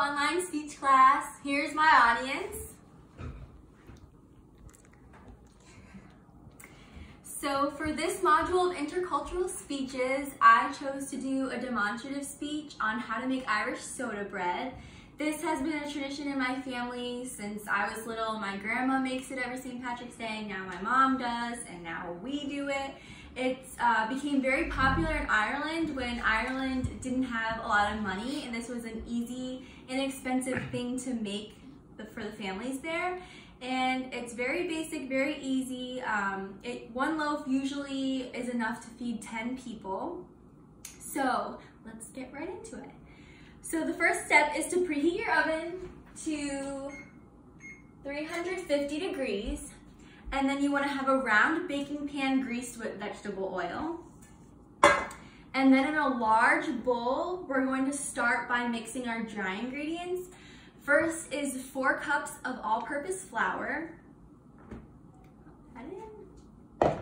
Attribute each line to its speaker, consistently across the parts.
Speaker 1: online speech class. Here's my audience. So for this module of intercultural speeches, I chose to do a demonstrative speech on how to make Irish soda bread. This has been a tradition in my family since I was little. My grandma makes it every St. Patrick's Day, now my mom does, and now we do it. It became very popular in Ireland when Ireland didn't have a lot of money, and this was an easy, inexpensive thing to make for the families there. And it's very basic, very easy. One loaf usually is enough to feed 10 people. So let's get right into it. So the first step is to preheat your oven to 350 degrees. And then you want to have a round baking pan greased with vegetable oil. And then in a large bowl, we're going to start by mixing our dry ingredients. First is 4 cups of all-purpose flour. Add in.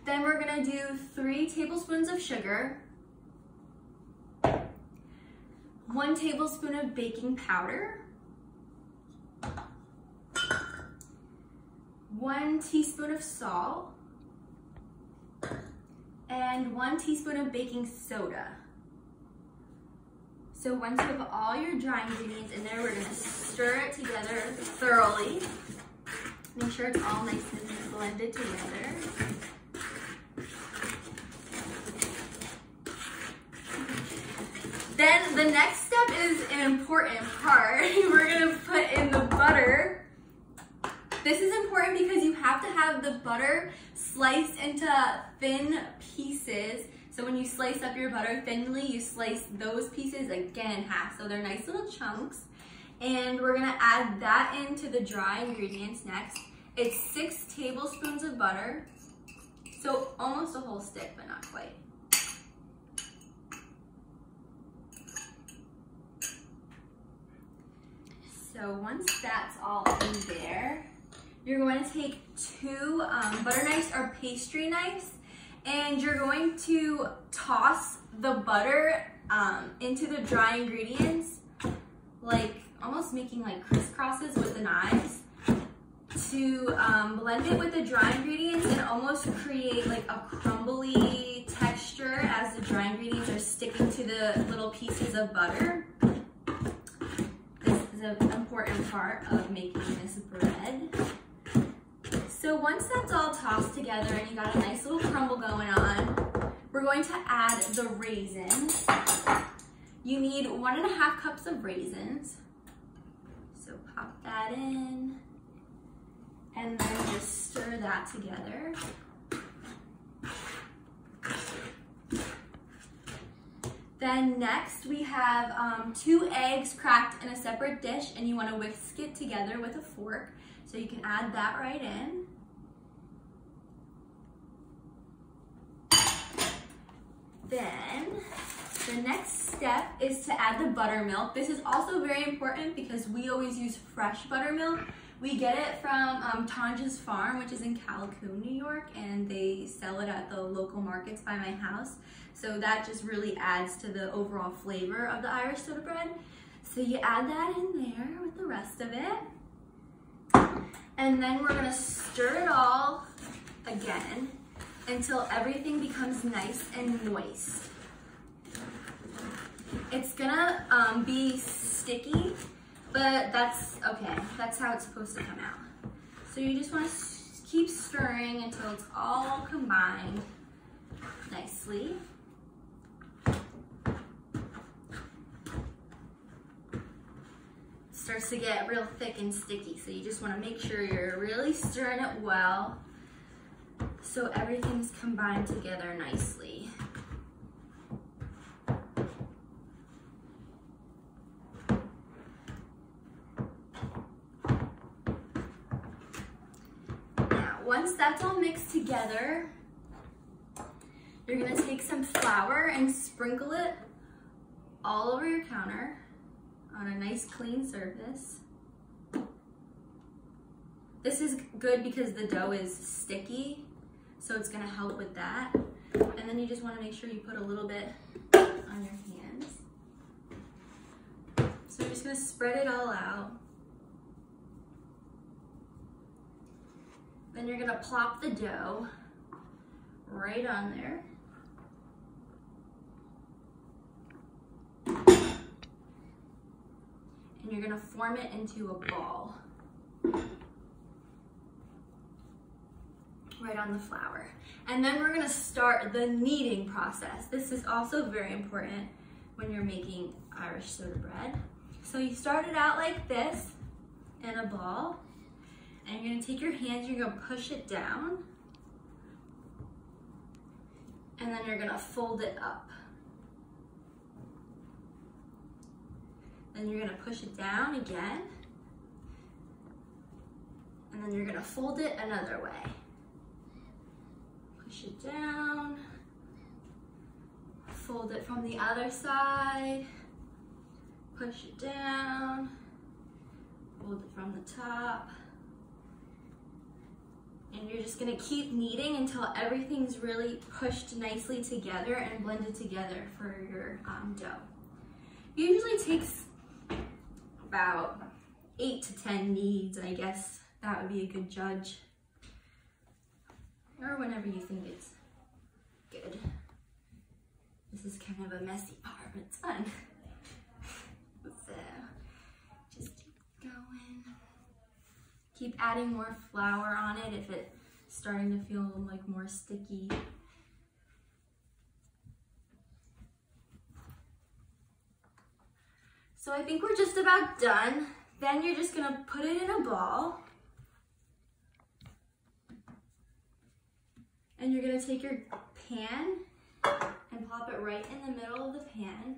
Speaker 1: Then we're going to do 3 tablespoons of sugar, 1 tablespoon of baking powder, 1 teaspoon of salt, and 1 teaspoon of baking soda. So once you have all your dry ingredients in there, we're going to stir it together thoroughly. Make sure it's all nice and blended together. Then the next step is an important part. We're going to put in the butter. This is important because you have to have the butter sliced into thin pieces. So when you slice up your butter thinly, you slice those pieces again in half. So they're nice little chunks. And we're gonna add that into the dry ingredients next. It's 6 tablespoons of butter. So almost a whole stick, but not quite. So once that's all in there, you're going to take 2 butter knives or pastry knives, and you're going to toss the butter into the dry ingredients, like almost making like crisscrosses with the knives to blend it with the dry ingredients and almost create like a crumbly texture as the dry ingredients are sticking to the little pieces of butter. This is an important part of making this bread. So once that's all tossed together and you got a nice little crumble going on, we're going to add the raisins. You need 1.5 cups of raisins. So pop that in and then just stir that together. Then next we have 2 eggs cracked in a separate dish, and you want to whisk it together with a fork. So you can add that right in. Then the next step is to add the buttermilk. This is also very important because we always use fresh buttermilk. We get it from Tonja's Farm, which is in Callicoon, New York, and they sell it at the local markets by my house. So that just really adds to the overall flavor of the Irish soda bread. So you add that in there with the rest of it. And then we're gonna stir it all again until everything becomes nice and moist. It's gonna be sticky, but that's okay. That's how it's supposed to come out. So you just wanna keep stirring until it's all combined nicely. Starts to get real thick and sticky, so you just want to make sure you're really stirring it well so everything's combined together nicely. Now, once that's all mixed together, you're going to take some flour and sprinkle it all over your counter on a nice clean surface. This is good because the dough is sticky, so it's gonna help with that. And then you just wanna make sure you put a little bit on your hands. So I'm just gonna spread it all out. Then you're gonna plop the dough right on there. And you're gonna form it into a ball. Right on the flour. And then we're gonna start the kneading process. This is also very important when you're making Irish soda bread. So you start it out like this in a ball, and you're gonna take your hands, you're gonna push it down, and then you're gonna fold it up. Then you're gonna push it down again, and then you're gonna fold it another way. Push it down, fold it from the other side, push it down, fold it from the top, and you're just gonna keep kneading until everything's really pushed nicely together and blended together for your dough. Usually takes about 8 to 10 kneads, I guess that would be a good judge. Or whenever you think it's good. This is kind of a messy part, but it's fun. So, just keep going. Keep adding more flour on it if it's starting to feel like more sticky. So I think we're just about done. Then you're just gonna put it in a ball. And you're gonna take your pan and plop it right in the middle of the pan.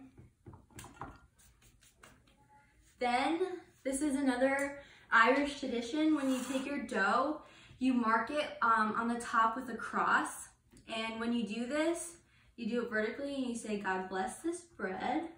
Speaker 1: Then, this is another Irish tradition. When you take your dough, you mark it on the top with a cross. And when you do this, you do it vertically and you say, "God bless this bread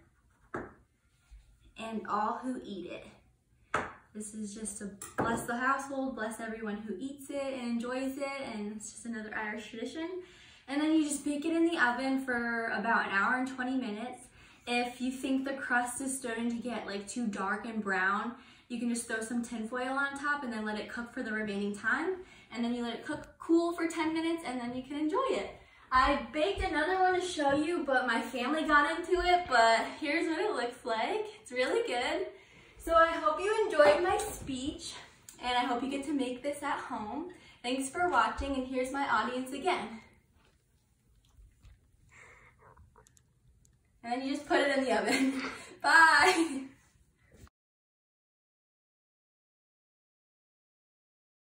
Speaker 1: and all who eat it." This is just to bless the household, bless everyone who eats it and enjoys it, and it's just another Irish tradition. And then you just bake it in the oven for about an hour and 20 minutes. If you think the crust is starting to get like too dark and brown, you can just throw some tin foil on top and then let it cook for the remaining time. And then you let it cool for 10 minutes and then you can enjoy it. I baked another one to show you, but my family got into it, but here's what it looks like. It's really good. So I hope you enjoyed my speech, and I hope you get to make this at home. Thanks for watching, and here's my audience again. And then you just put it in the oven. Bye!